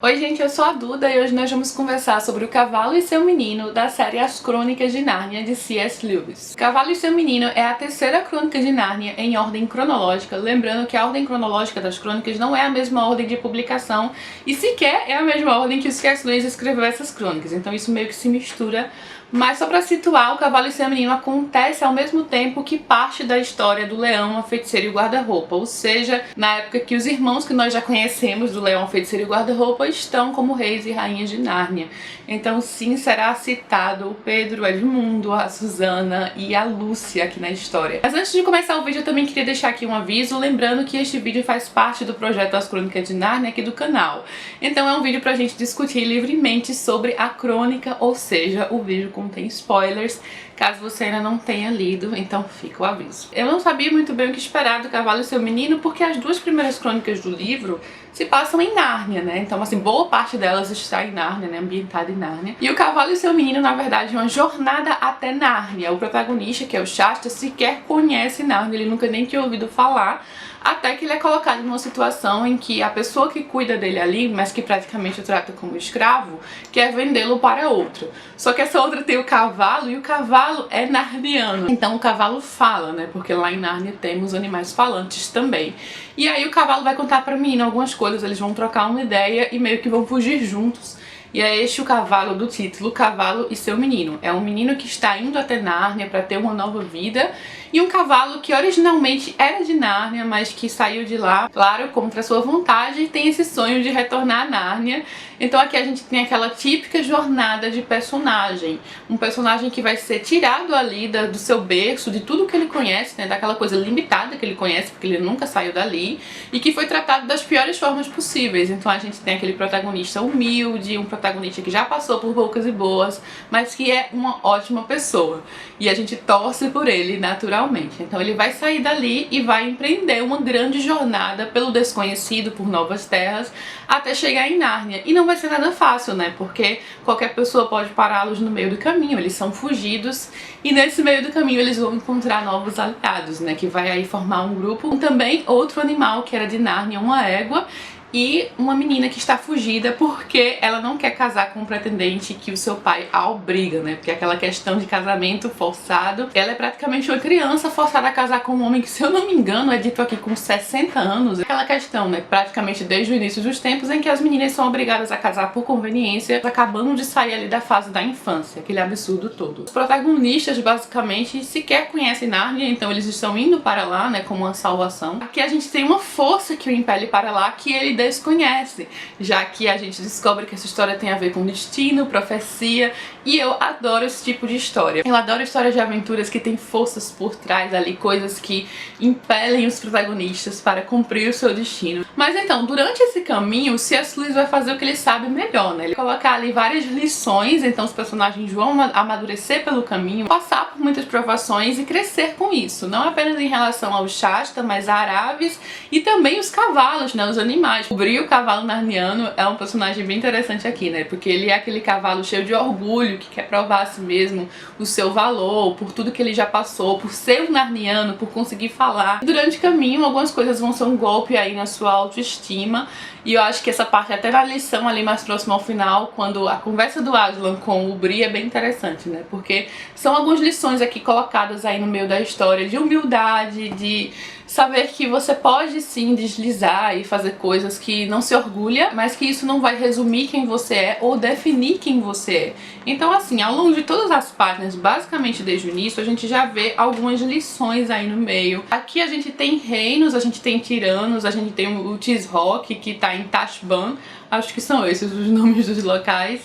Oi gente, eu sou a Duda e hoje nós vamos conversar sobre O Cavalo e Seu Menino, da série As Crônicas de Nárnia, de C.S. Lewis. O Cavalo e Seu Menino é a terceira crônica de Nárnia em ordem cronológica, lembrando que a ordem cronológica das crônicas não é a mesma ordem de publicação e sequer é a mesma ordem que o C.S. Lewis escreveu essas crônicas, então isso meio que se mistura. Mas só pra situar, O Cavalo e Seu Menino acontece ao mesmo tempo que parte da história do Leão, a Feiticeira e o Guarda-Roupa, ou seja, na época que os irmãos que nós já conhecemos do Leão, a Feiticeira e o Guarda-Roupa estão como reis e rainhas de Nárnia. Então sim, será citado o Pedro, o Edmundo, a Susana e a Lúcia aqui na história. Mas antes de começar o vídeo eu também queria deixar aqui um aviso, lembrando que este vídeo faz parte do projeto As Crônicas de Nárnia aqui do canal. Então é um vídeo pra gente discutir livremente sobre a crônica, ou seja, o vídeo contém spoilers, caso você ainda não tenha lido, então fica o aviso. Eu não sabia muito bem o que esperar do Cavalo e Seu Menino, porque as duas primeiras crônicas do livro se passam em Nárnia, né? Então, assim, boa parte delas está em Nárnia, né? Ambientada em Nárnia. E O Cavalo e Seu Menino, na verdade, é uma jornada até Nárnia. O protagonista, que é o Shasta, sequer conhece Nárnia, ele nunca nem tinha ouvido falar, até que ele é colocado numa situação em que a pessoa que cuida dele ali, mas que praticamente o trata como escravo, quer vendê-lo para outro. Só que essa outra tem o cavalo, e o cavalo é narniano. Então o cavalo fala, né? Porque lá em Nárnia temos animais falantes também. E aí o cavalo vai contar pra menina algumas coisas, eles vão trocar uma ideia e meio que vão fugir juntos. E é este o cavalo do título, O Cavalo e Seu Menino. É um menino que está indo até Nárnia para ter uma nova vida, e um cavalo que originalmente era de Nárnia, mas que saiu de lá, claro, contra sua vontade, e tem esse sonho de retornar a Nárnia. Então aqui a gente tem aquela típica jornada de personagem. Um personagem que vai ser tirado ali do seu berço, de tudo que ele conhece, né, daquela coisa limitada que ele conhece, porque ele nunca saiu dali, e que foi tratado das piores formas possíveis. Então a gente tem aquele protagonista humilde, um protagonista que já passou por poucas e boas, mas que é uma ótima pessoa. E a gente torce por ele naturalmente. Então ele vai sair dali e vai empreender uma grande jornada pelo desconhecido, por novas terras, até chegar em Nárnia. E não vai ser nada fácil, né? Porque qualquer pessoa pode pará-los no meio do caminho, eles são fugidos, e nesse meio do caminho eles vão encontrar novos aliados, né? Que vai aí formar um grupo. Também outro animal que era de Nárnia, uma égua, e uma menina que está fugida porque ela não quer casar com um pretendente que o seu pai a obriga, né? Porque aquela questão de casamento forçado, ela é praticamente uma criança forçada a casar com um homem que, se eu não me engano, é dito aqui com 60 anos. Aquela questão, né? Praticamente desde o início dos tempos em que as meninas são obrigadas a casar por conveniência, acabando de sair ali da fase da infância, aquele absurdo todo. Os protagonistas, basicamente, sequer conhecem Nárnia, então eles estão indo para lá, né? Como uma salvação. Aqui a gente tem uma força que o impele para lá, que ele desconhece, já que a gente descobre que essa história tem a ver com destino, profecia, e eu adoro esse tipo de história. Eu adoro histórias de aventuras que tem forças por trás ali, coisas que impelem os protagonistas para cumprir o seu destino. Mas então, durante esse caminho, o C.S. Lewis vai fazer o que ele sabe melhor, né? Ele vai colocar ali várias lições, então os personagens vão amadurecer pelo caminho, passar por muitas provações e crescer com isso, não apenas em relação ao Shasta, mas a Aravis e também os cavalos, né? Os animais. O Bri, o cavalo narniano, é um personagem bem interessante aqui, né? Porque ele é aquele cavalo cheio de orgulho, que quer provar a si mesmo o seu valor, por tudo que ele já passou, por ser um narniano, por conseguir falar. Durante o caminho, algumas coisas vão ser um golpe aí na sua autoestima, e eu acho que essa parte, até na lição ali mais próxima ao final, quando a conversa do Aslan com o Bri é bem interessante, né? Porque são algumas lições aqui colocadas aí no meio da história, de humildade, de saber que você pode sim deslizar e fazer coisas que não se orgulha, mas que isso não vai resumir quem você é ou definir quem você é. Então assim, ao longo de todas as páginas, basicamente desde o início, a gente já vê algumas lições aí no meio. Aqui a gente tem reinos, a gente tem tiranos, a gente tem o Tisroc, que tá em Tashbaan, acho que são esses os nomes dos locais,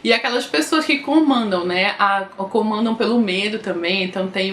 e aquelas pessoas que comandam, né, comandam pelo medo também. Então tem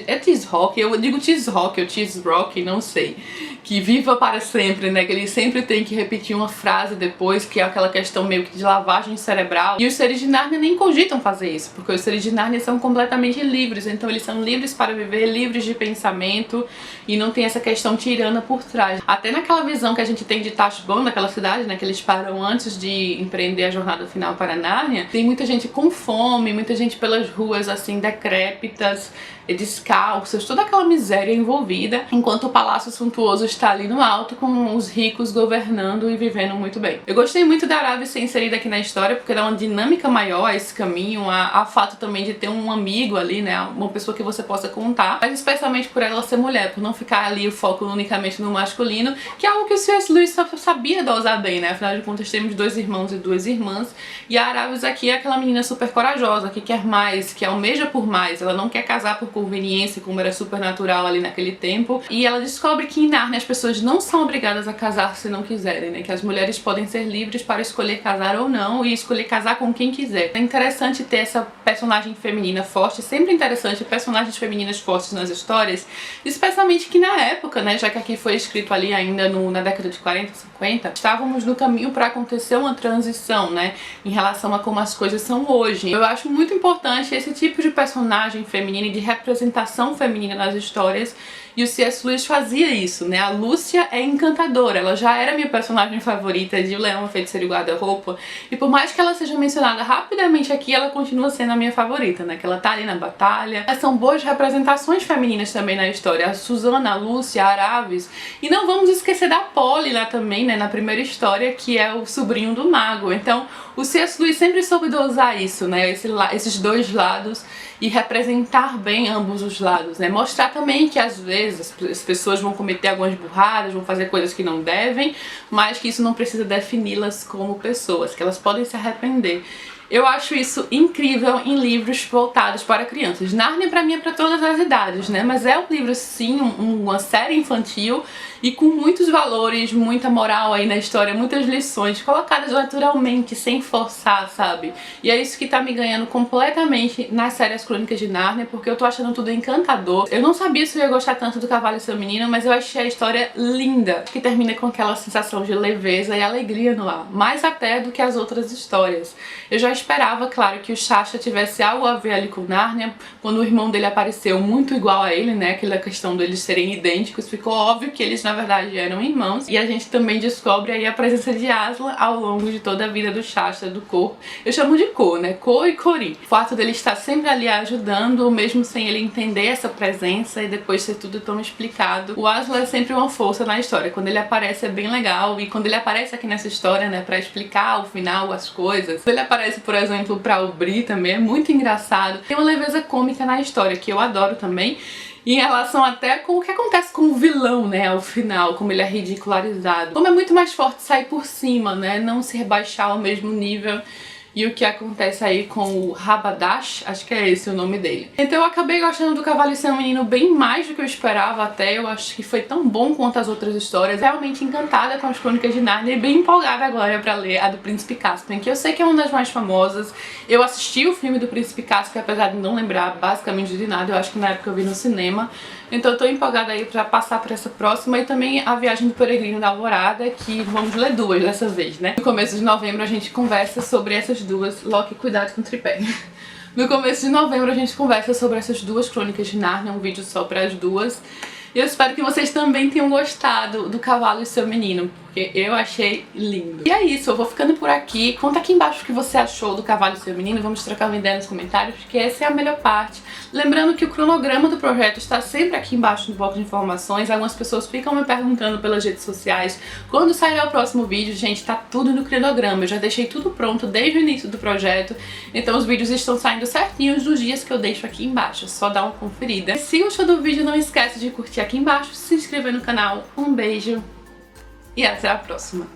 é Tisroc, eu digo Tisroc ou Tisroc, não sei, que viva para sempre, né, que ele sempre tem que repetir uma frase depois, que é aquela questão meio que de lavagem cerebral. E os seres de Nárnia nem cogitam fazer isso, porque os seres de Nárnia são completamente livres, então eles são livres para viver, livres de pensamento, e não tem essa questão tirana por trás. Até naquela visão que a gente tem de Tashbaan, daquela cidade, né, que eles param passaram antes de empreender a jornada final para Nárnia, tem muita gente com fome, muita gente pelas ruas assim decrépitas, descalços, toda aquela miséria envolvida, enquanto o Palácio Suntuoso está ali no alto com os ricos governando e vivendo muito bem. Eu gostei muito da Aravis ser inserida aqui na história porque dá uma dinâmica maior a esse caminho, a fato também de ter um amigo ali, né, uma pessoa que você possa contar, mas especialmente por ela ser mulher, por não ficar ali o foco unicamente no masculino, que é algo que o C.S. Lewis sabia dosar bem, né, afinal de contas temos 2 irmãos e 2 irmãs, e a Aravis aqui é aquela menina super corajosa, que quer mais, que almeja por mais, ela não quer casar por conveniência, como era super natural ali naquele tempo, e ela descobre que em Nárnia as pessoas não são obrigadas a casar se não quiserem, né, que as mulheres podem ser livres para escolher casar ou não, e escolher casar com quem quiser. É interessante ter essa personagem feminina forte, sempre interessante personagens femininas fortes nas histórias, especialmente que na época, né, já que aqui foi escrito ali ainda na década de 40, 50, estávamos no caminho para acontecer uma transição, né, em relação a como as coisas são hoje. Eu acho muito importante esse tipo de personagem feminina e de representação feminina nas histórias, e o C.S. Lewis fazia isso, né? A Lúcia é encantadora, ela já era minha personagem favorita de O Leão, a Feiticeira e o Guarda-Roupa, e por mais que ela seja mencionada rapidamente aqui, ela continua sendo a minha favorita, né? Que ela tá ali na batalha. São boas representações femininas também na história, a Susana, a Lúcia, a Aravis, e não vamos esquecer da Polly lá também, né? Na primeira história, que é o sobrinho do mago. Então, o C.S. Lewis sempre soube dosar isso, né? Esses dois lados e representar bem ambos os lados, né? Mostrar também que às vezes as pessoas vão cometer algumas burradas, vão fazer coisas que não devem, mas que isso não precisa defini-las como pessoas, que elas podem se arrepender. Eu acho isso incrível em livros voltados para crianças. Nárnia pra mim é pra todas as idades, né? Mas é um livro sim, uma série infantil e com muitos valores, muita moral aí na história, muitas lições colocadas naturalmente, sem forçar, sabe? E é isso que tá me ganhando completamente na série As Crônicas de Nárnia, porque eu tô achando tudo encantador. Eu não sabia se eu ia gostar tanto do Cavalo e Seu Menino, mas eu achei a história linda, que termina com aquela sensação de leveza e alegria no ar, mais até do que as outras histórias. Eu já esperava, claro, que o Shasha tivesse algo a ver ali com Nárnia, quando o irmão dele apareceu muito igual a ele, né, aquela questão deles serem idênticos, ficou óbvio que eles na verdade eram irmãos, e a gente também descobre aí a presença de Aslan ao longo de toda a vida do Shasha, do Cor. Eu chamo de Cor, né, Cor e Corin. O fato dele estar sempre ali ajudando, mesmo sem ele entender essa presença e depois ser tudo tão explicado. O Aslan é sempre uma força na história, quando ele aparece é bem legal, e quando ele aparece aqui nessa história, né, pra explicar o final, as coisas, quando ele aparece, por exemplo, pra Aubry também, é muito engraçado. Tem uma leveza cômica na história, que eu adoro também, em relação até com o que acontece com o vilão, né, ao final, como ele é ridicularizado. Como é muito mais forte sair por cima, né, não se rebaixar ao mesmo nível. E o que acontece aí com o Rabadash, acho que é esse o nome dele. Então eu acabei gostando do Cavalo e Seu Menino bem mais do que eu esperava até. Eu acho que foi tão bom quanto as outras histórias. Realmente encantada com as Crônicas de Nárnia e bem empolgada agora pra ler a do Príncipe Caspian, que eu sei que é uma das mais famosas. Eu assisti o filme do Príncipe Caspian, apesar de não lembrar basicamente de nada. Eu acho que na época eu vi no cinema. Então eu tô empolgada aí pra passar pra essa próxima, e também a Viagem do Peregrino da Alvorada, que vamos ler 2 dessa vez, né? No começo de novembro a gente conversa sobre essas 2. Loki, cuidado com o tripé. No começo de novembro a gente conversa sobre essas 2 Crônicas de Nárnia, um vídeo só para as 2. E eu espero que vocês também tenham gostado do Cavalo e Seu Menino, porque eu achei lindo. E é isso, eu vou ficando por aqui. Conta aqui embaixo o que você achou do Cavalo e Seu Menino, vamos trocar uma ideia nos comentários, porque essa é a melhor parte. Lembrando que o cronograma do projeto está sempre aqui embaixo no bloco de informações. Algumas pessoas ficam me perguntando pelas redes sociais quando sairá o próximo vídeo. Gente, tá tudo no cronograma, eu já deixei tudo pronto desde o início do projeto, então os vídeos estão saindo certinhos nos dias que eu deixo aqui embaixo, é só dar uma conferida. E se gostou do vídeo, não esquece de curtir aqui embaixo, se inscrever no canal. Um beijo e até a próxima!